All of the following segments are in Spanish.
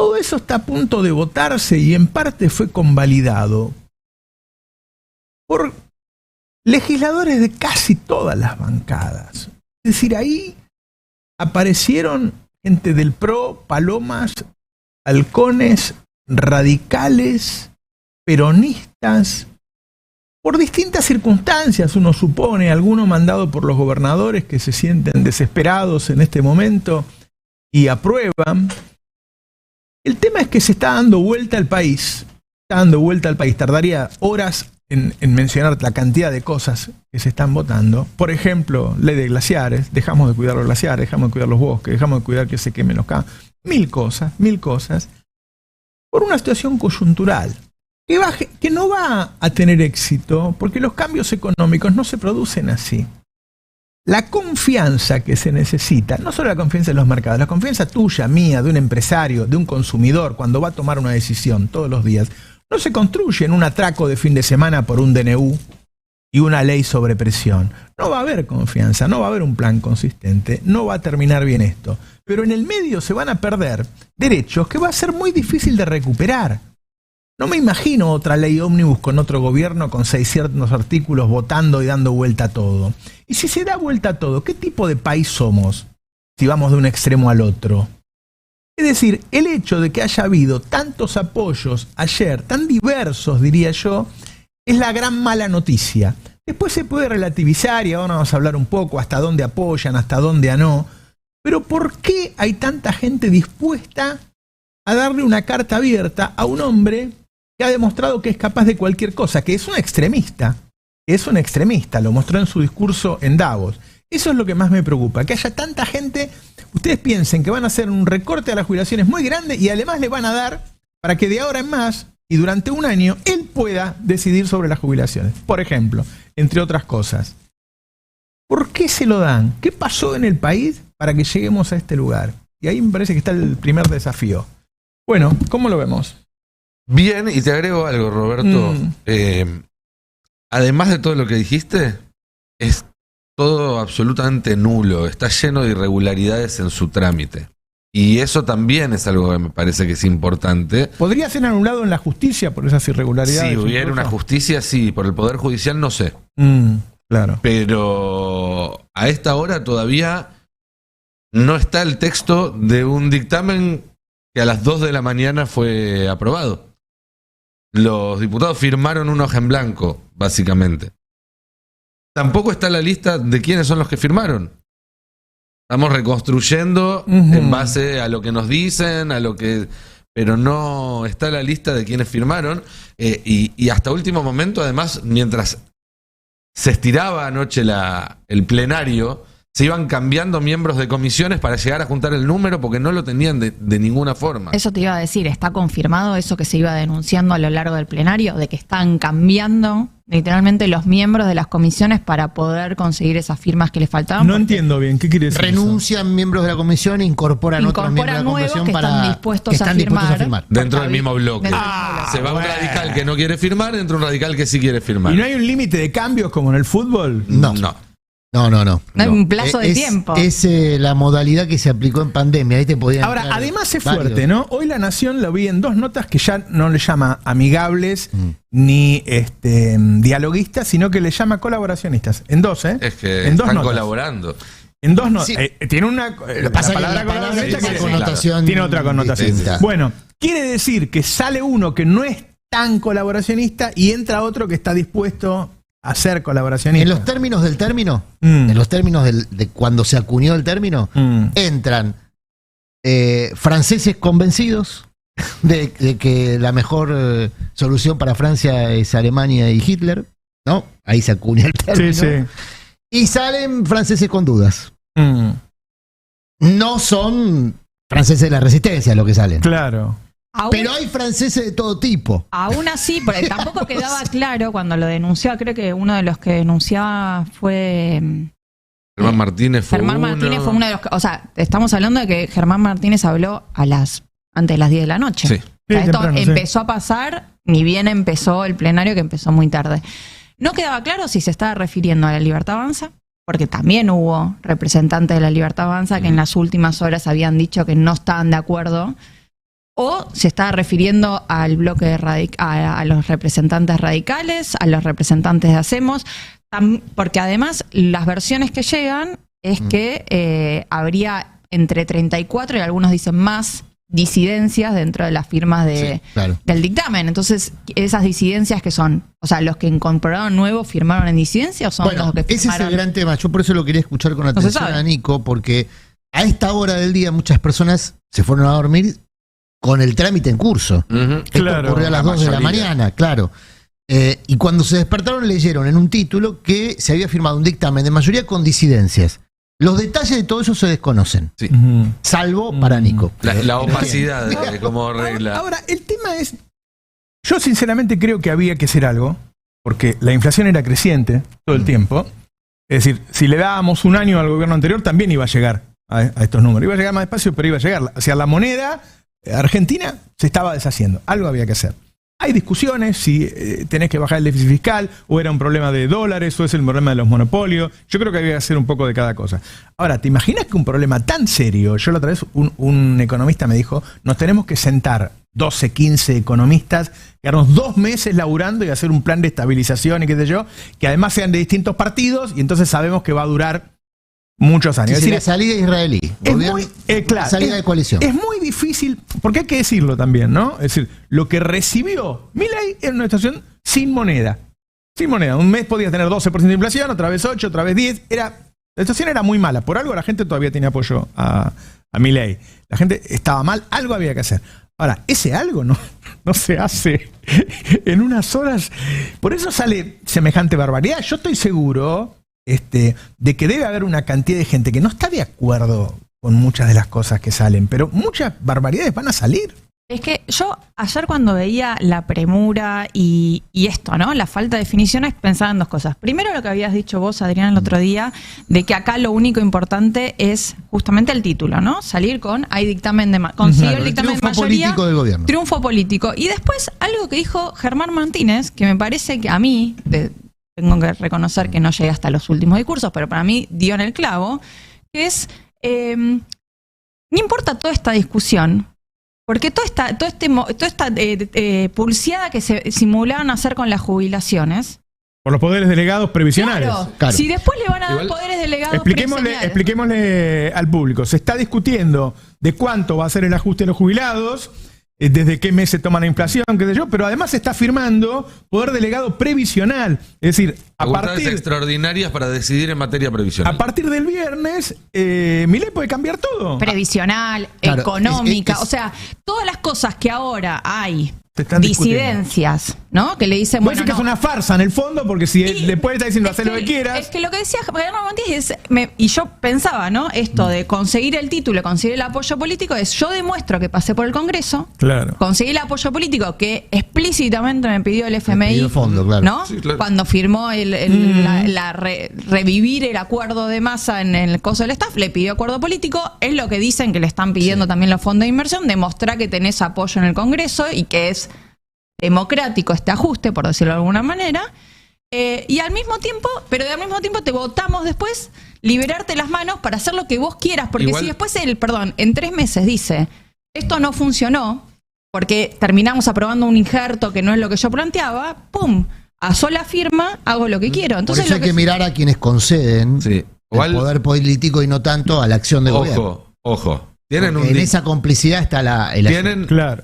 Todo eso está a punto de votarse y en parte fue convalidado por legisladores de casi todas las bancadas. Es decir, ahí aparecieron gente del PRO, palomas, halcones, radicales, peronistas, por distintas circunstancias, uno supone, alguno mandado por los gobernadores que se sienten desesperados en este momento y aprueban. El tema es que se está dando vuelta al país. Está dando vuelta al país. Tardaría horas en mencionar la cantidad de cosas que se están votando. Por ejemplo, ley de glaciares. Dejamos de cuidar los glaciares, dejamos de cuidar los bosques, dejamos de cuidar que se quemen los campos. Mil cosas. Por una situación coyuntural. Que no va a tener éxito porque los cambios económicos no se producen así. La confianza que se necesita, no solo la confianza en los mercados, la confianza tuya, mía, de un empresario, de un consumidor, cuando va a tomar una decisión todos los días, no se construye en un atraco de fin de semana por un DNU y una ley sobre presión. No va a haber confianza, no va a haber un plan consistente, no va a terminar bien esto. Pero en el medio se van a perder derechos que va a ser muy difícil de recuperar. No me imagino otra ley ómnibus con otro gobierno con 600 artículos votando y dando vuelta a todo. Y si se da vuelta a todo, ¿qué tipo de país somos si vamos de un extremo al otro? Es decir, el hecho de que haya habido tantos apoyos ayer, tan diversos diría yo, es la gran mala noticia. Después se puede relativizar y ahora vamos a hablar un poco hasta dónde apoyan, hasta dónde no. Pero ¿por qué hay tanta gente dispuesta a darle una carta abierta a un hombre que ha demostrado que es capaz de cualquier cosa, que es un extremista, lo mostró en su discurso en Davos? Eso es lo que más me preocupa, que haya tanta gente, ustedes piensen que van a hacer un recorte a las jubilaciones muy grande y además le van a dar para que de ahora en más y durante un año él pueda decidir sobre las jubilaciones, por ejemplo, entre otras cosas. ¿Por qué se lo dan? ¿Qué pasó en el país para que lleguemos a este lugar? Y ahí me parece que está el primer desafío. Bueno, ¿cómo lo vemos? Bien, y te agrego algo, Roberto. Además de todo lo que dijiste, es todo absolutamente nulo. Está lleno de irregularidades en su trámite. Y eso también es algo que me parece que es importante. ¿Podría ser anulado en la justicia por esas irregularidades? Si hubiera una justicia, sí. Por el Poder Judicial, no sé. Claro. Pero a esta hora todavía no está el texto de un dictamen que a las 2 de la mañana fue aprobado. Los diputados firmaron una hoja en blanco, básicamente. Tampoco está la lista de quiénes son los que firmaron. Estamos reconstruyendo en base a lo que nos dicen, pero no está la lista de quienes firmaron. Y hasta último momento, además, mientras se estiraba anoche el plenario, se iban cambiando miembros de comisiones para llegar a juntar el número porque no lo tenían de ninguna forma. Eso te iba a decir, ¿está confirmado eso que se iba denunciando a lo largo del plenario? De que están cambiando literalmente los miembros de las comisiones para poder conseguir esas firmas que les faltaban. No entiendo bien, ¿qué quiere decir? Renuncian miembros de la comisión e incorporan otros miembros de la comisión que están dispuestos a firmar. Dentro del mismo bloque. Se va un radical que no quiere firmar, entra un radical que sí quiere firmar. ¿Y no hay un límite de cambios como en el fútbol? No. No hay un plazo de tiempo. Es la modalidad que se aplicó en pandemia. Ahí te podían. Ahora, además es fuerte, ¿no? Hoy La Nación lo vi en 2 notas que ya no le llama amigables ni dialoguistas, sino que le llama colaboracionistas. En 2, ¿eh? Es que en 2 están notas. Colaborando. En dos notas. Sí. Tiene una. La palabra connotación tiene otra connotación. Distinta. Bueno, quiere decir que sale uno que no es tan colaboracionista y entra otro que está dispuesto a ser colaboracionista. En los términos del término, en los términos de cuando se acuñó el término, entran franceses convencidos de que la mejor solución para Francia es Alemania y Hitler, ¿no? Ahí se acuña el término. Sí. Y salen franceses con dudas. No son franceses de la resistencia lo que salen. Claro. Pero hay franceses de todo tipo. Aún así, porque tampoco quedaba claro cuando lo denunció. Creo que uno de los que denunciaba fue Germán Martínez fue uno de los que, o sea, estamos hablando de que Germán Martínez habló antes de las 10 de la noche. Sí. O sea, esto empezó a pasar, ni bien empezó el plenario, que empezó muy tarde. No quedaba claro si se estaba refiriendo a la Libertad Avanza, porque también hubo representantes de la Libertad Avanza que en las últimas horas habían dicho que no estaban de acuerdo, o se está refiriendo al bloque de a los representantes radicales, a los representantes de Hacemos, porque además las versiones que llegan es que habría entre 34 y algunos dicen más disidencias dentro de las firmas del dictamen. Entonces, esas disidencias que son, o sea, los que incorporaron nuevo firmaron en disidencia o son los que firmaron. Ese es el gran tema. Yo por eso lo quería escuchar con atención a Nico, porque a esta hora del día muchas personas se fueron a dormir con el trámite en curso. Esto ocurrió a las 2 de la mañana, claro. Y cuando se despertaron leyeron en un título que se había firmado un dictamen de mayoría con disidencias. Los detalles de todo eso se desconocen, salvo para Nico. La opacidad como regla. Ahora, el tema es, yo sinceramente creo que había que hacer algo, porque la inflación era creciente todo el tiempo. Es decir, si le dábamos un año al gobierno anterior, también iba a llegar a estos números. Iba a llegar más despacio, pero iba a llegar. O sea, la moneda argentina se estaba deshaciendo. Algo había que hacer. Hay discusiones si tenés que bajar el déficit fiscal, o era un problema de dólares, o es el problema de los monopolios. Yo creo que había que hacer un poco de cada cosa. Ahora, ¿te imaginas que un problema tan serio? Yo la otra vez, un economista me dijo, nos tenemos que sentar 12, 15 economistas, quedarnos 2 meses laburando y hacer un plan de estabilización y qué sé yo, que además sean de distintos partidos, y entonces sabemos que va a durar muchos años. Es decir, la salida israelí. Es muy, claro, salida de coalición. Es muy difícil, porque hay que decirlo también, ¿no? Es decir, lo que recibió Milei era una situación sin moneda. Sin moneda. Un mes podías tener 12% de inflación, otra vez 8, otra vez 10. La situación era muy mala. Por algo la gente todavía tenía apoyo a Milei. La gente estaba mal, algo había que hacer. Ahora, ese algo no se hace en unas horas. Por eso sale semejante barbaridad. Yo estoy seguro de que debe haber una cantidad de gente que no está de acuerdo con muchas de las cosas que salen, pero muchas barbaridades van a salir. Es que yo ayer cuando veía la premura y esto, ¿no? La falta de definiciones, pensaba en 2 cosas. Primero, lo que habías dicho vos, Adrián, el otro día, de que acá lo único importante es justamente el título, ¿no? Salir con hay dictamen de consiguió el dictamen de mayoría, político del gobierno. Triunfo político. Y después algo que dijo Germán Martínez, que me parece que a mí tengo que reconocer que no llegué hasta los últimos discursos, pero para mí dio en el clavo, que es, no importa toda esta discusión, porque toda esta pulseada que se simularon hacer con las jubilaciones. Por los poderes delegados previsionales. Claro. Si después le van a dar poderes delegados previsionales. Expliquémosle al público. Se está discutiendo de cuánto va a ser el ajuste de los jubilados, desde qué mes se toma la inflación, qué sé yo, pero además se está firmando poder delegado previsional. Es decir, facultades extraordinarias para decidir en materia previsional. A partir del viernes, Milei puede cambiar todo. Previsional, claro, económica, o sea, todas las cosas que ahora hay disidencias, ¿no? Que le dicen, bueno, que es una farsa en el fondo, porque si después está diciendo hacer lo que quieras. Es que lo que decía Germán Martínez y yo pensaba, ¿no? Esto de conseguir el título, conseguir el apoyo político, es yo demuestro que pasé por el Congreso, claro, conseguí el apoyo político que explícitamente me pidió el FMI, pidió el fondo, claro, ¿no? Sí, claro. Cuando firmó revivir el acuerdo de Massa en el coso del staff, le pidió acuerdo político, es lo que dicen que le están pidiendo también los fondos de inversión, demostrar que tenés apoyo en el Congreso y que es democrático este ajuste, por decirlo de alguna manera, y al mismo tiempo te votamos después liberarte las manos para hacer lo que vos quieras, porque si después en 3 meses dice, esto no funcionó, porque terminamos aprobando un injerto que no es lo que yo planteaba, ¡pum!, a sola firma hago lo que quiero. Entonces, por eso hay que mirar a quienes conceden el poder político y no tanto a la acción de gobierno. Ojo. En esa complicidad está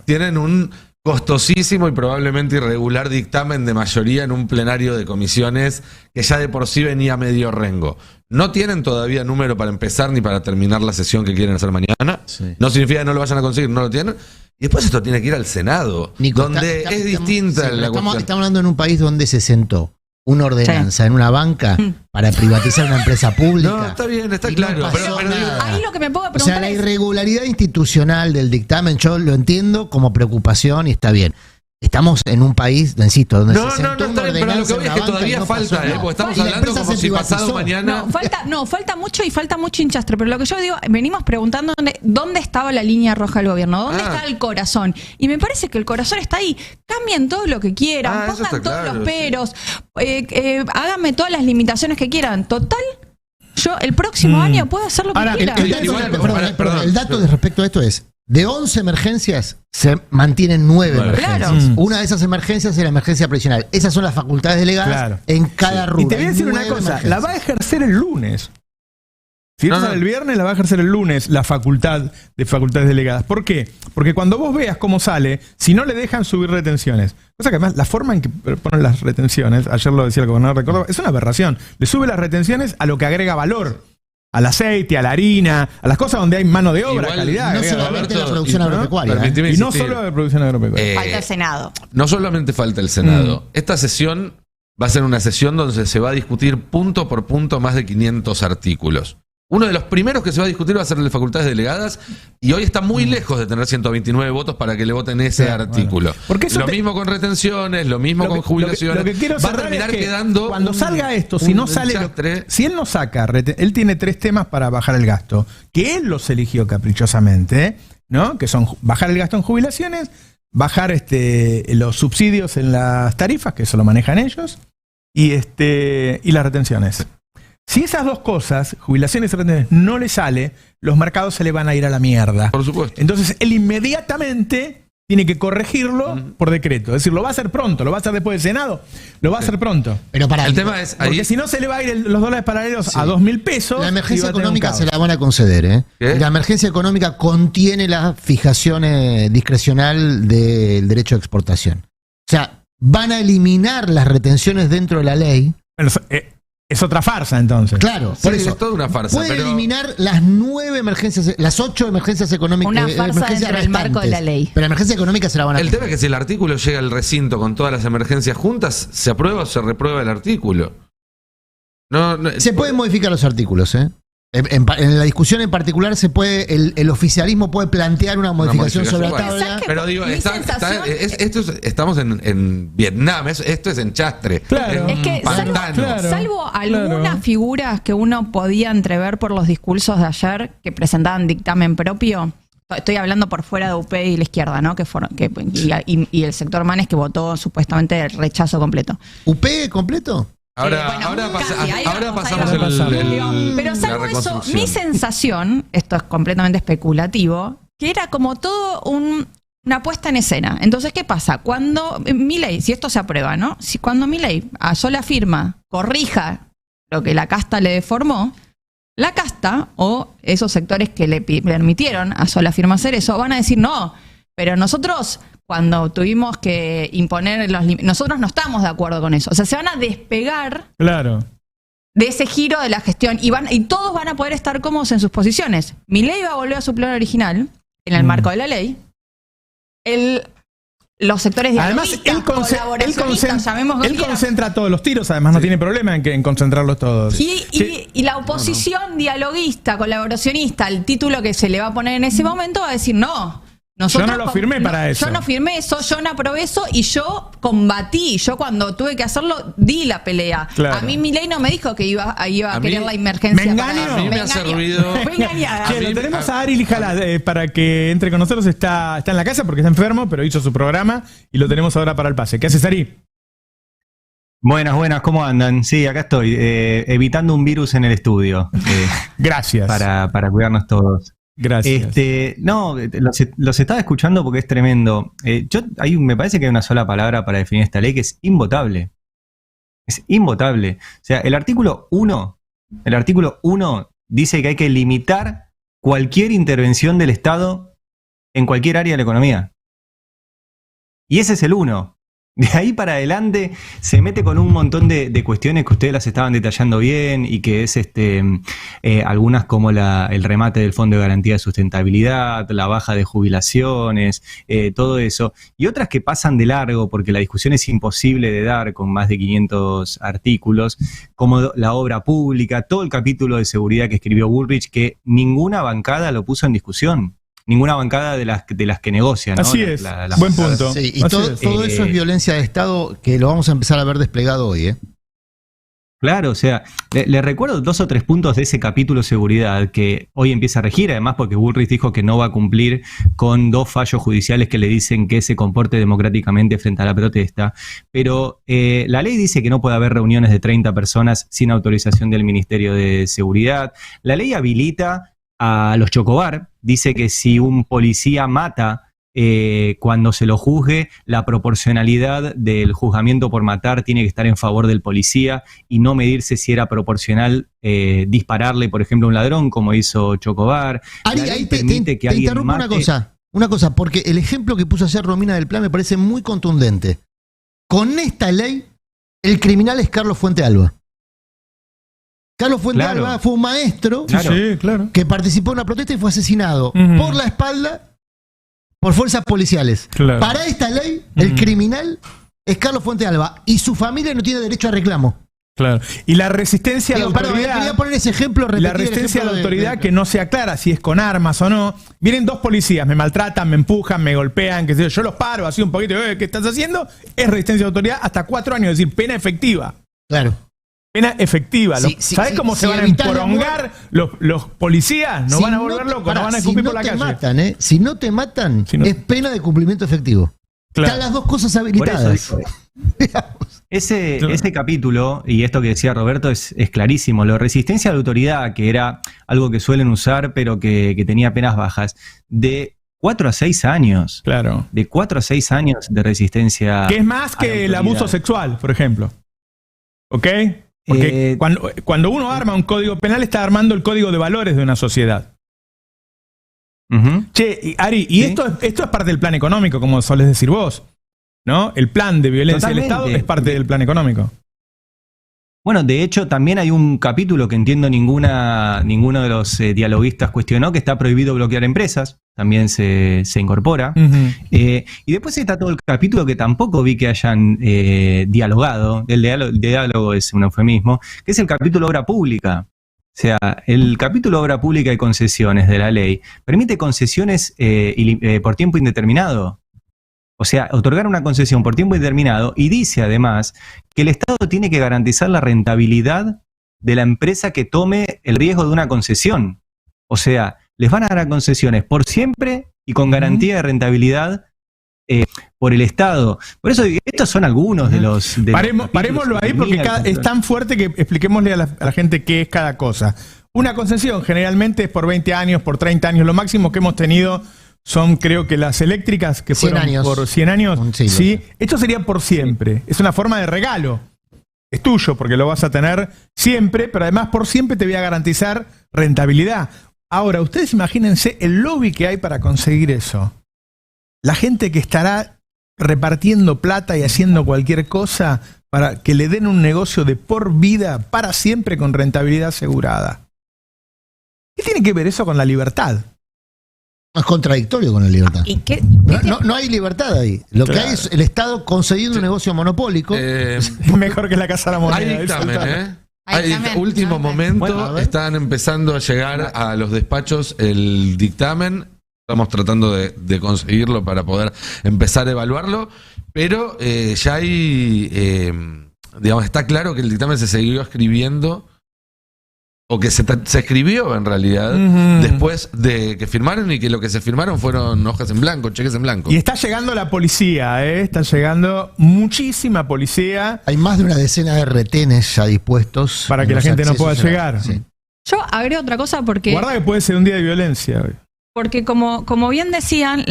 tienen un costosísimo y probablemente irregular dictamen de mayoría en un plenario de comisiones que ya de por sí venía medio rengo. No tienen todavía número para empezar ni para terminar la sesión que quieren hacer mañana. Sí. No significa que no lo vayan a conseguir, no lo tienen. Y después esto tiene que ir al Senado, Nico, donde es distinta la cuestión. Estamos hablando en un país donde se sentó una ordenanza en una banca para privatizar una empresa pública. No, está bien, está claro. Pero ahí lo que me pongo a preguntar, o sea, la irregularidad institucional del dictamen, yo lo entiendo como preocupación y está bien. Estamos en un país, insisto, donde se sentó una ordenanza. Pero lo que voy es que todavía falta, porque estamos hablando como si pasado mañana. Falta mucho y falta mucho hinchastre. Pero lo que yo digo, venimos preguntando dónde estaba la línea roja del gobierno, dónde está el corazón. Y me parece que el corazón está ahí. Cambien todo lo que quieran, pongan todos los peros, háganme todas las limitaciones que quieran. Total, yo el próximo año puedo hacer lo que quiera. El dato respecto a esto es, De 11 emergencias se mantienen 9 emergencias. Claro. Una de esas emergencias es la emergencia previsional. Esas son las facultades delegadas en cada rubro. Y te voy a decir Hay una 9 cosa, emergencias. la va a ejercer el lunes. Si No, no, no. el viernes, la va a ejercer el lunes la facultad de facultades delegadas. ¿Por qué? Porque cuando vos veas cómo sale, si no le dejan subir retenciones, cosa que además la forma en que ponen las retenciones, ayer lo decía el gobernador de Córdoba, es una aberración. Le sube las retenciones a lo que agrega valor. Al aceite, a la harina, a las cosas donde hay mano de obra, Igual, calidad. No agrega solamente valor. la producción agropecuaria. Permitime Y no insistir. solo la producción agropecuaria. Falta el Senado. No solamente falta el Senado. Esta sesión va a ser una sesión donde se va a discutir punto por punto más de 500 artículos. Uno de los primeros que se va a discutir va a ser el de facultades delegadas y hoy está muy lejos de tener 129 votos para que le voten ese Claro, artículo. bueno. Porque eso Lo te- mismo con retenciones, lo mismo con jubilaciones. Lo que quiero va a cerrar terminar es que quedando cuando un- salga esto, si un no sale, desastre. si él no saca, él tiene 3 temas para bajar el gasto, que él los eligió caprichosamente, ¿no? Que son bajar el gasto en jubilaciones, bajar los subsidios en las tarifas, que eso lo manejan ellos, y las retenciones. Si esas 2 cosas, jubilaciones y retenciones, no le sale, los mercados se le van a ir a la mierda. Por supuesto. Entonces, él inmediatamente tiene que corregirlo por decreto. Es decir, lo va a hacer pronto, lo va a hacer después del Senado, lo va a hacer pronto. Pero para El tema es Porque ahí. si no, se le va a ir los dólares paralelos Sí. a 2.000 pesos. la y emergencia va a tener un económica caos. se la van a conceder, ¿eh? ¿Qué? La emergencia económica contiene la fijación discrecional del derecho de exportación. O sea, van a eliminar las retenciones dentro de la ley. Bueno, es otra farsa entonces. Claro, Sí, por eso. es toda una farsa. Puede pero eliminar las 9 emergencias, las 8 emergencias económicas. Una farsa emergencias dentro del marco de la ley. Pero la emergencia económica se la van a el tema es que si el artículo llega al recinto con todas las emergencias juntas, ¿se aprueba o se reprueba el artículo? No, Se pueden modificar los artículos, ¿eh? En la discusión en particular el oficialismo puede plantear una modificación sobre la bueno. tabla. Pero digo, Mi sensación estamos en Vietnam, esto es en Chastre. Claro. Es que Pantano. Claro. salvo algunas claro. figuras que uno podía entrever por los discursos de ayer que presentaban dictamen propio, estoy hablando por fuera de UP y la izquierda, ¿no? Y el sector Manes que votó supuestamente el rechazo completo. ¿UP completo? Ahora, Bueno, ahora, casi, ahí ahora vamos, pasamos ahí vamos. Pero la salvo eso, reconstrucción. mi sensación, esto es completamente especulativo, que era como todo una puesta en escena. Entonces, ¿qué pasa? Cuando Milei, si esto se aprueba, ¿no? Cuando Milei a sola firma corrija lo que la casta le deformó, la casta o esos sectores que le permitieron a sola firma hacer eso van a decir no, pero nosotros cuando tuvimos que imponer nosotros no estamos de acuerdo con eso. O sea, se van a despegar Claro. de ese giro de la gestión y todos van a poder estar cómodos en sus posiciones. Milei va a volver a su plan original en el marco de la ley. Los sectores Además, dialoguistas, colaboracionistas, llamémoslo él como quieras. concentra todos los tiros, además no tiene problema en concentrarlos todos. Sí. Y la oposición dialoguista, colaboracionista, el título que se le va a poner en ese momento va a decir no. Nosotros Yo no lo firmé para eso. Yo no firmé eso, yo no aprobé eso y yo combatí. Yo cuando tuve que hacerlo di la pelea. Claro. A mí Milei no me dijo que iba a A querer mí- la emergencia. ¿Me para- engaño? A mí me hace ruido. Fue engañada. Che, A mí lo me- tenemos a Ari Lijala para que entre con nosotros. Está en la casa porque está enfermo, pero hizo su programa y lo tenemos ahora para el pase. ¿Qué haces, Ari? Buenas, ¿cómo andan? Sí, acá estoy, evitando un virus en el estudio, Gracias. para cuidarnos todos. Gracias. Los estaba escuchando porque es tremendo. Me parece que hay una sola palabra para definir esta ley que es invotable. Es invotable. O sea, el artículo 1 dice que hay que limitar cualquier intervención del Estado en cualquier área de la economía. Y ese es el 1. De ahí para adelante se mete con un montón de cuestiones que ustedes las estaban detallando bien y que es algunas como el remate del Fondo de Garantía de Sustentabilidad, la baja de jubilaciones, todo eso. Y otras que pasan de largo porque la discusión es imposible de dar con más de 500 artículos, como la obra pública, todo el capítulo de seguridad que escribió Bullrich, que ninguna bancada lo puso en discusión. Ninguna bancada de las que negocian, ¿no? Así es. Buen punto. Sí, y Así todo es. eso es violencia de Estado que lo vamos a empezar a ver desplegado hoy, ¿eh? Claro, o sea, le recuerdo 2 o 3 puntos de ese capítulo seguridad que hoy empieza a regir, además porque Bullrich dijo que no va a cumplir con 2 fallos judiciales que le dicen que se comporte democráticamente frente a la protesta, pero la ley dice que no puede haber reuniones de 30 personas sin autorización del Ministerio de Seguridad. La ley habilita a los chocobar, dice que si un policía mata, cuando se lo juzgue, la proporcionalidad del juzgamiento por matar tiene que estar en favor del policía y no medirse si era proporcional dispararle, por ejemplo, a un ladrón, como hizo Chocobar. Ari, ahí te interrumpo una cosa, porque el ejemplo que puso ayer Romina del Plan me parece muy contundente. Con esta ley, el criminal es Carlos Fuente Alba. Carlos Fuente Alba fue un maestro que participó en una protesta y fue asesinado por la espalda por fuerzas policiales. Claro. Para esta ley, el criminal es Carlos Fuente Alba y su familia no tiene derecho a reclamo. Claro. Y la resistencia a la autoridad. Quería poner ese ejemplo. La resistencia a la autoridad que no sea clara si es con armas o no. Vienen dos policías, me maltratan, me empujan, me golpean, qué sé yo. Yo los paro así un poquito. ¿Qué estás haciendo? Es resistencia a la autoridad hasta 4 años, es decir, pena efectiva. Claro. Pena efectiva. ¿Sabés cómo se van a emporongar los policías? Nos van a volver locos, nos van a escupir por la calle. Si no te matan, es pena de cumplimiento efectivo. Claro. Están las dos cosas habilitadas. Ese capítulo, y esto que decía Roberto, es clarísimo. La resistencia a la autoridad, que era algo que suelen usar, pero que tenía penas bajas, de 4 a 6 años. Claro. De 4 a 6 años de resistencia. Que es más que el abuso sexual, por ejemplo. ¿Ok? Porque cuando uno arma un código penal, está armando el código de valores de una sociedad. Che, Ari, y esto es parte del plan económico, como solés decir vos, ¿no? El plan de violencia del Estado es parte del plan económico. Bueno, de hecho, también hay un capítulo que entiendo ninguno de los dialoguistas cuestionó, que está prohibido bloquear empresas. También se incorpora. Y después está todo el capítulo que tampoco vi que hayan dialogado. El diálogo es un eufemismo, que es el capítulo obra pública. O sea, el capítulo obra pública y concesiones de la ley permite concesiones por tiempo indeterminado. O sea, otorgar una concesión por tiempo indeterminado, y dice además que el Estado tiene que garantizar la rentabilidad de la empresa que tome el riesgo de una concesión. O sea, les van a dar concesiones por siempre y con garantía de rentabilidad por el Estado. Por eso, estos son algunos de los... Parémoslo ahí porque es tan fuerte que expliquémosle a la gente qué es cada cosa. Una concesión generalmente es por 20 años, por 30 años. Lo máximo que hemos tenido son, creo que las eléctricas, que fueron por 100 años. Sí, esto sería por siempre. Es una forma de regalo. Es tuyo porque lo vas a tener siempre, pero además por siempre te voy a garantizar rentabilidad. Ahora, ustedes imagínense el lobby que hay para conseguir eso. La gente que estará repartiendo plata y haciendo cualquier cosa para que le den un negocio de por vida, para siempre, con rentabilidad asegurada. ¿Qué tiene que ver eso con la libertad? Es contradictorio con la libertad. ¿Y qué? No hay libertad ahí. Lo que hay es el Estado concediendo un negocio monopólico. Mejor que la Casa de la Moneda. Hay dictamen, último momento, están empezando a llegar a los despachos el dictamen. Estamos tratando de conseguirlo para poder empezar a evaluarlo, pero ya hay, digamos, está claro que el dictamen se siguió escribiendo, o que se escribió en realidad, después de que firmaron, y que lo que se firmaron fueron hojas en blanco, cheques en blanco. Y está llegando la policía, está llegando muchísima policía. Hay más de una decena de retenes ya dispuestos. Para que la gente no pueda llegar. Sí. Yo agrego otra cosa porque... Guarda que puede ser un día de violencia hoy. Porque como bien decían,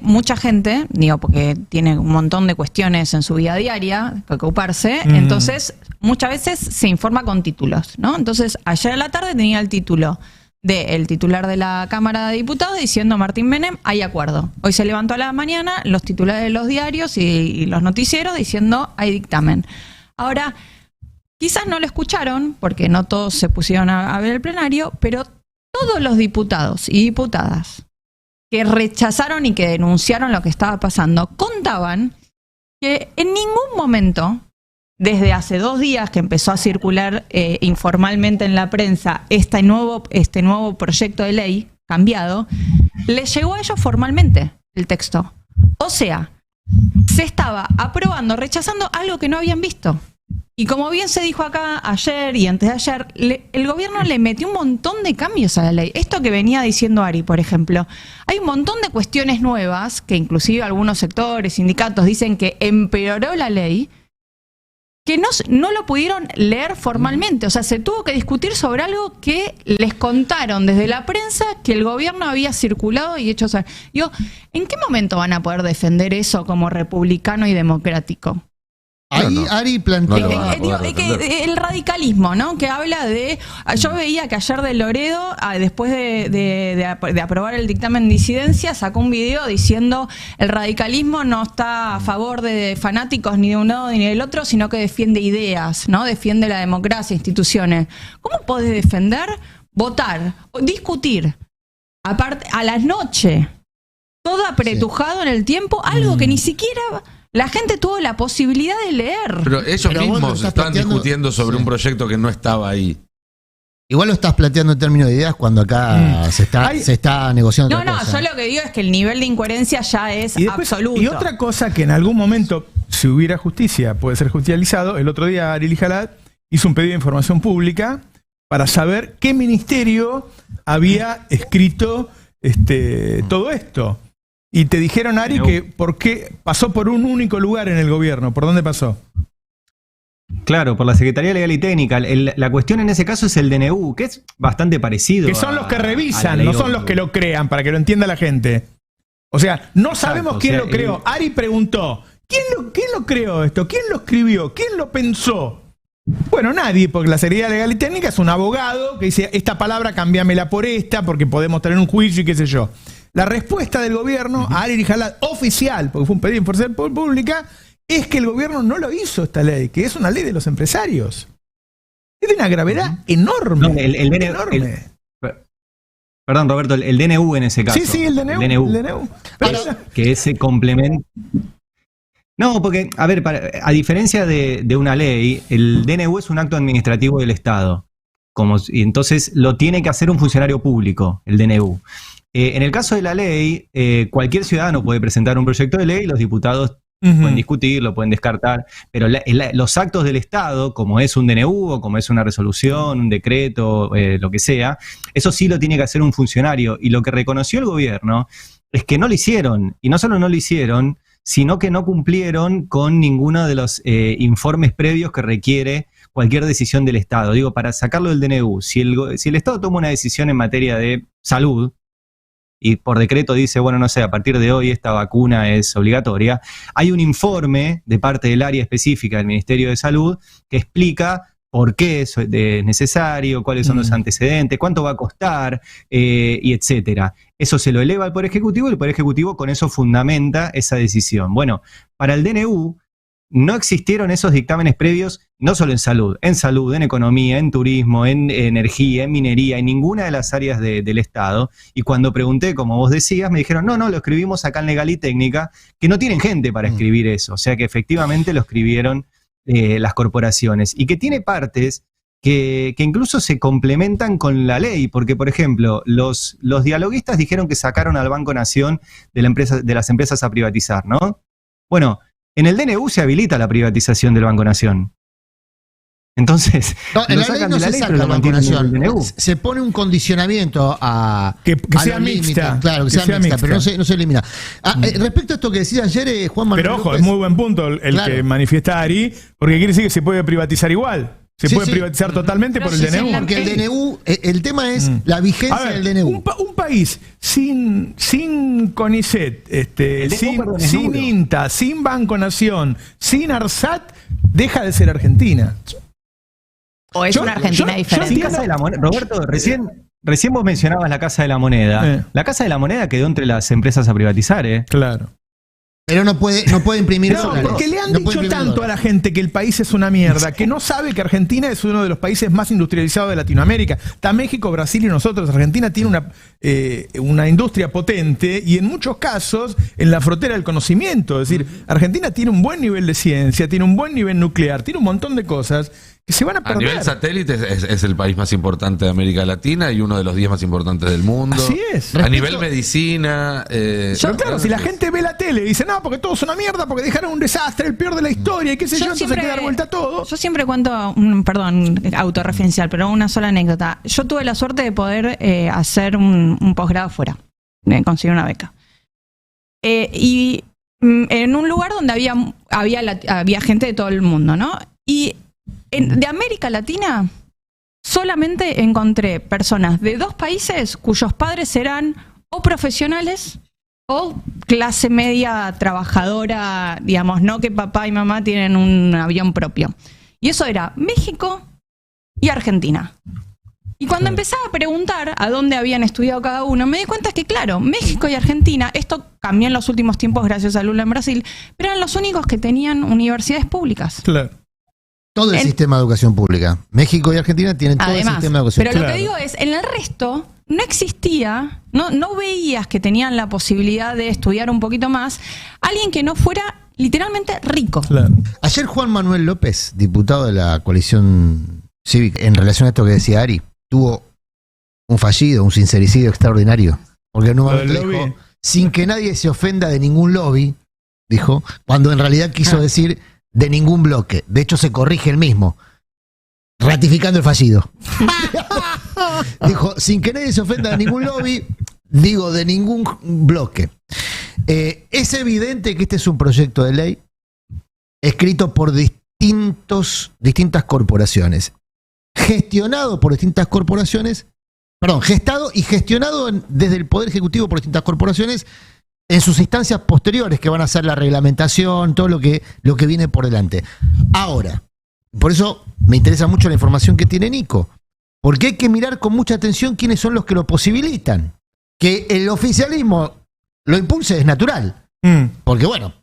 mucha gente, digo, porque tiene un montón de cuestiones en su vida diaria que ocuparse, entonces muchas veces se informa con títulos, ¿no? Entonces, ayer a la tarde tenía el título del titular de la Cámara de Diputados diciendo: Martín Menem, hay acuerdo. Hoy se levantó a la mañana los titulares de los diarios y los noticieros diciendo: hay dictamen. Ahora, quizás no lo escucharon, porque no todos se pusieron a ver el plenario, pero todos los diputados y diputadas que rechazaron y que denunciaron lo que estaba pasando contaban que en ningún momento, desde hace 2 días que empezó a circular informalmente en la prensa este nuevo proyecto de ley cambiado, les llegó a ellos formalmente el texto. O sea, se estaba aprobando, rechazando algo que no habían visto. Y como bien se dijo acá ayer y antes de ayer, el gobierno le metió un montón de cambios a la ley. Esto que venía diciendo Ari, por ejemplo, hay un montón de cuestiones nuevas que inclusive algunos sectores, sindicatos dicen que empeoró la ley, que no lo pudieron leer formalmente. O sea, se tuvo que discutir sobre algo que les contaron desde la prensa que el gobierno había circulado y hecho saber. Digo, ¿en qué momento van a poder defender eso como republicano y democrático? Ahí Ari plantea... El radicalismo, ¿no? Que habla de... Yo veía que ayer de Loredo, después de aprobar el dictamen de disidencia, sacó un video diciendo el radicalismo no está a favor de fanáticos ni de un lado ni del otro, sino que defiende ideas, ¿no? Defiende la democracia, instituciones. ¿Cómo podés defender, votar, discutir, aparte a la noche, todo apretujado en el tiempo, algo que ni siquiera... La gente tuvo la posibilidad de leer. Pero ellos mismos estaban discutiendo sobre un proyecto que no estaba ahí. Igual lo estás planteando en términos de ideas cuando acá se está negociando otra cosa. Yo lo que digo es que el nivel de incoherencia ya es absoluto. Y otra cosa que en algún momento, si hubiera justicia, puede ser judicializado. El otro día Ari Lijalad hizo un pedido de información pública para saber qué ministerio había escrito todo esto. Y te dijeron, Ari, que por qué pasó por un único lugar en el gobierno. ¿Por dónde pasó? Claro, por la Secretaría Legal y Técnica. La cuestión en ese caso es el DNU, que es bastante parecido. Que son los que revisan, no son los que lo crean, para que lo entienda la gente. O sea, no sabemos quién lo creó. Ari preguntó, ¿quién lo creó esto? ¿Quién lo escribió? ¿Quién lo pensó? Bueno, nadie, porque la Secretaría Legal y Técnica es un abogado que dice, esta palabra cámbiamela por esta, porque podemos tener un juicio y qué sé yo. La respuesta del gobierno a Ari Lijalad, oficial, porque fue un pedido de información pública, es que el gobierno no lo hizo esta ley, que es una ley de los empresarios. Es de una gravedad enorme. No, enorme. Perdón, Roberto, el DNU en ese caso. Sí, el DNU. Que ese complemento... No, porque, a ver, a diferencia de una ley, el DNU es un acto administrativo del Estado. Y entonces lo tiene que hacer un funcionario público, el DNU. En el caso de la ley, cualquier ciudadano puede presentar un proyecto de ley, los diputados pueden discutirlo, pueden descartar, pero los actos del Estado, como es un DNU o como es una resolución, un decreto, lo que sea, eso sí lo tiene que hacer un funcionario. Y lo que reconoció el gobierno es que no lo hicieron, y no solo no lo hicieron, sino que no cumplieron con ninguno de los informes previos que requiere cualquier decisión del Estado. Digo, para sacarlo del DNU, si el Estado toma una decisión en materia de salud, y por decreto dice, bueno, no sé, a partir de hoy esta vacuna es obligatoria, hay un informe de parte del área específica del Ministerio de Salud que explica por qué es necesario, cuáles son los antecedentes, cuánto va a costar, y etcétera. Eso se lo eleva al Poder Ejecutivo y el Poder Ejecutivo con eso fundamenta esa decisión. Bueno, para el DNU no existieron esos dictámenes previos, no solo en salud, en economía, en turismo, en energía, en minería, en ninguna de las áreas del Estado. Y cuando pregunté, como vos decías, me dijeron, no, lo escribimos acá en Legal y Técnica, que no tienen gente para escribir eso. O sea que efectivamente lo escribieron las corporaciones. Y que tiene partes que incluso se complementan con la ley, porque, por ejemplo, los dialoguistas dijeron que sacaron al Banco Nación de las empresas a privatizar, ¿no? Bueno, en el DNU se habilita la privatización del Banco Nación. Entonces, no, en la ley no se saca el Banco Nación. Se pone un condicionamiento a que sea mixta. Claro, que sea mixta, pero no se elimina. Respecto a esto que decía ayer, Juan Manuel Pero ojo, López, es muy buen punto el que manifiesta Ari, porque quiere decir que se puede privatizar igual. Se puede privatizar totalmente por el DNU. Porque el DNU, el tema es la vigencia del DNU. Un país sin CONICET, sin INTA, sin Banco Nación, sin ARSAT, deja de ser Argentina. O es una Argentina diferente. Casa de la Moneda. Roberto, recién vos mencionabas la Casa de la Moneda. La Casa de la Moneda quedó entre las empresas a privatizar, Claro. Pero no puede imprimir dólares. Porque le han dicho tanto a la gente que el país es una mierda, que no sabe que Argentina es uno de los países más industrializados de Latinoamérica. Está México, Brasil y nosotros. Argentina tiene una industria potente y en muchos casos en la frontera del conocimiento. Es decir, Argentina tiene un buen nivel de ciencia, tiene un buen nivel nuclear, tiene un montón de cosas que se van a perder. A nivel satélite es el país más importante de América Latina y uno de los 10 más importantes del mundo. Así es. A nivel medicina... claro, si la gente ve la tele y dice, no, porque todo es una mierda, porque dejaron un desastre, el peor de la historia, y qué sé yo, entonces hay que dar vuelta a todo. Yo siempre cuento, autorreferencial, pero una sola anécdota. Yo tuve la suerte de poder hacer un posgrado fuera, conseguir una beca. Y en un lugar donde había gente de todo el mundo, ¿no? Y de América Latina solamente encontré personas de 2 países cuyos padres eran o profesionales o clase media trabajadora, digamos, no que papá y mamá tienen un avión propio. Y eso era México y Argentina. Y cuando empezaba a preguntar a dónde habían estudiado cada uno, me di cuenta que, claro, México y Argentina, esto cambió en los últimos tiempos gracias a Lula en Brasil, pero eran los únicos que tenían universidades públicas. Claro. Todo el sistema de educación pública. México y Argentina tienen todo Además, el sistema de educación pero pública. lo que digo es, en el resto no existía, no veías que tenían la posibilidad de estudiar un poquito más alguien que no fuera literalmente rico. Claro. Ayer Juan Manuel López, diputado de la coalición cívica, en relación a esto que decía Ari, tuvo un fallido, un sincericidio extraordinario. Porque nuevamente Lo del dijo, lobby. sin que nadie se ofenda de ningún lobby, dijo, cuando en realidad quiso decir de ningún bloque. De hecho, se corrige el mismo, ratificando el fallido. Dijo, sin que nadie se ofenda de ningún lobby, digo, de ningún bloque. Es evidente que este es un proyecto de ley escrito por distintas corporaciones, gestionado por distintas corporaciones, gestado y gestionado desde el Poder Ejecutivo por distintas corporaciones en sus instancias posteriores, que van a ser la reglamentación, todo lo que viene por delante. Ahora, por eso me interesa mucho la información que tiene Nico, porque hay que mirar con mucha atención quiénes son los que lo posibilitan. Que el oficialismo lo impulse es natural, porque bueno,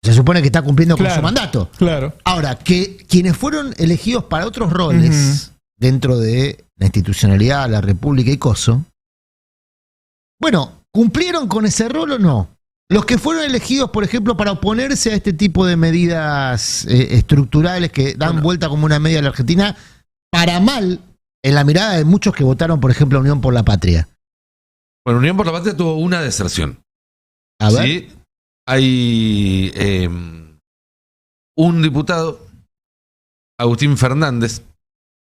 se supone que está cumpliendo con su mandato. Claro. Ahora, que quienes fueron elegidos para otros roles dentro de la institucionalidad, la república y coso, bueno, ¿cumplieron con ese rol o no? Los que fueron elegidos, por ejemplo, para oponerse a este tipo de medidas estructurales que dan vuelta como una media a la Argentina, para mal, en la mirada de muchos que votaron, por ejemplo, Unión por la Patria. Bueno, Unión por la Patria tuvo una deserción. A ver. ¿Sí? Hay un diputado, Agustín Fernández,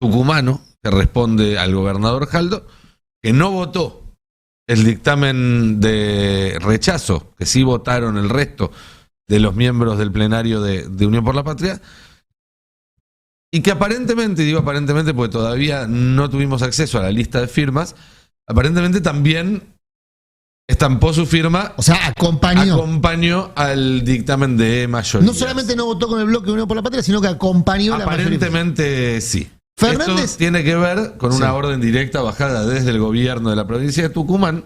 tucumano, que responde al gobernador Jaldo, que no votó el dictamen de rechazo, que sí votaron el resto de los miembros del plenario de Unión por la Patria, y que aparentemente, digo aparentemente porque todavía no tuvimos acceso a la lista de firmas, aparentemente también estampó su firma, O sea, acompañó. al dictamen de mayoría. No solamente no votó con el bloque de Unión por la Patria, sino que acompañó la mayoría. Aparentemente sí. Fernández. Esto tiene que ver con una orden directa bajada desde el gobierno de la provincia de Tucumán.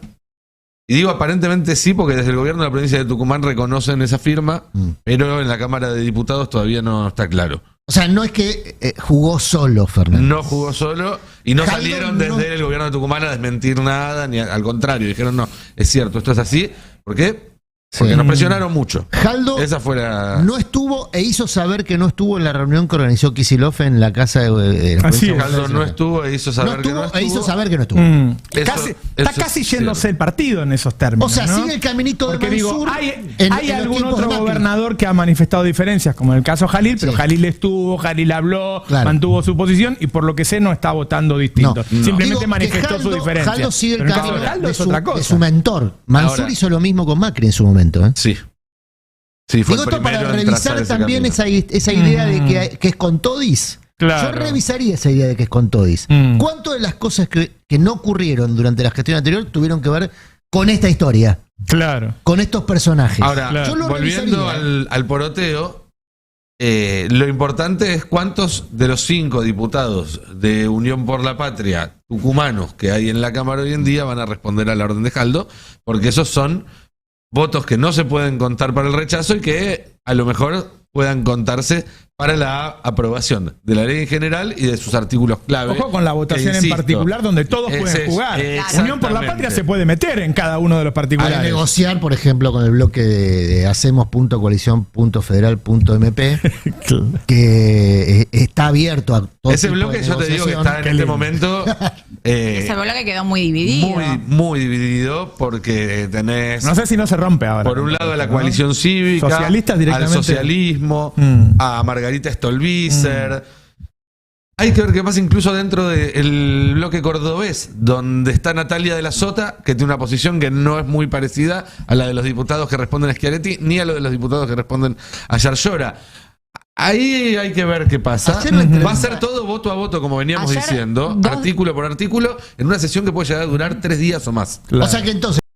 Y digo aparentemente sí, porque desde el gobierno de la provincia de Tucumán reconocen esa firma, pero en la Cámara de Diputados todavía no está claro. O sea, no es que jugó solo Fernández. No jugó solo y no Jaldo salieron no- desde el gobierno de Tucumán a desmentir nada, ni al contrario, dijeron no, es cierto, esto es así. ¿Por qué? Porque Sí. nos presionaron mucho. Jaldo Esa fue la... no estuvo e hizo saber que no estuvo en la reunión que organizó Kicillof en la casa de la Así provincia de es. Buenos Jaldo no Aires. estuvo e hizo saber No que no estuvo estuvo. e hizo saber que no estuvo. Eso- Está eso casi es yéndose cierto. el partido en esos términos. O sea, ¿no? sigue el caminito de Porque digo, Mansur hay en los algún tiempos de otro Macri. gobernador que ha manifestado diferencias, como en el caso Jalil, pero Sí. Jalil estuvo, Jalil habló, Claro. mantuvo su posición y por lo que sé no está votando distinto. No. Simplemente Digo que manifestó su diferencia. Jaldo sigue el Pero en el caso camino de Jaldo de es otra de cosa. su mentor. Mansur Ahora- hizo lo mismo con Macri en su momento. Sí. Sí, fue Digo el esto para primero en revisar trazar ese también camino. esa idea de que es con todis. Claro. Yo revisaría esa idea de que es con todis. ¿Cuánto de las cosas que no ocurrieron durante la gestión anterior tuvieron que ver con esta historia? Claro. Con estos personajes. Ahora, Claro. Yo lo volviendo revisaría. al poroteo, lo importante es cuántos de los 5 diputados de Unión por la Patria tucumanos que hay en la Cámara hoy en día van a responder a la orden de Jaldo, porque esos son votos que no se pueden contar para el rechazo y que a lo mejor puedan contarse para la aprobación de la ley en general y de sus artículos clave. Ojo con la votación que, en insisto, particular donde todos ese pueden es- jugar. exactamente. Unión por la Patria se puede meter en cada uno de los Al particulares. negociar, por ejemplo, con el bloque de hacemos.coalición.federal.mp, que está abierto a todo Ese tipo bloque de yo te digo que negociación. está en este momento Ese bloque quedó muy dividido. muy dividido porque tenés No sé si no se rompe ahora. por un lado a la ¿no? coalición cívica, Socialistas al directamente. socialismo, a Margarita Stolbizer. Hay que ver qué pasa incluso dentro del bloque cordobés, donde está Natalia de la Sota, que tiene una posición que no es muy parecida a la de los diputados que responden a Schiaretti, ni a la de los diputados que responden a Yarlora. Ahí hay que ver qué pasa. Hacerlo entre- Va a ser todo voto a voto, como veníamos Ayer, diciendo, dos- artículo por artículo, en una sesión que puede llegar a durar 3 días o más. Claro. O sea que entonces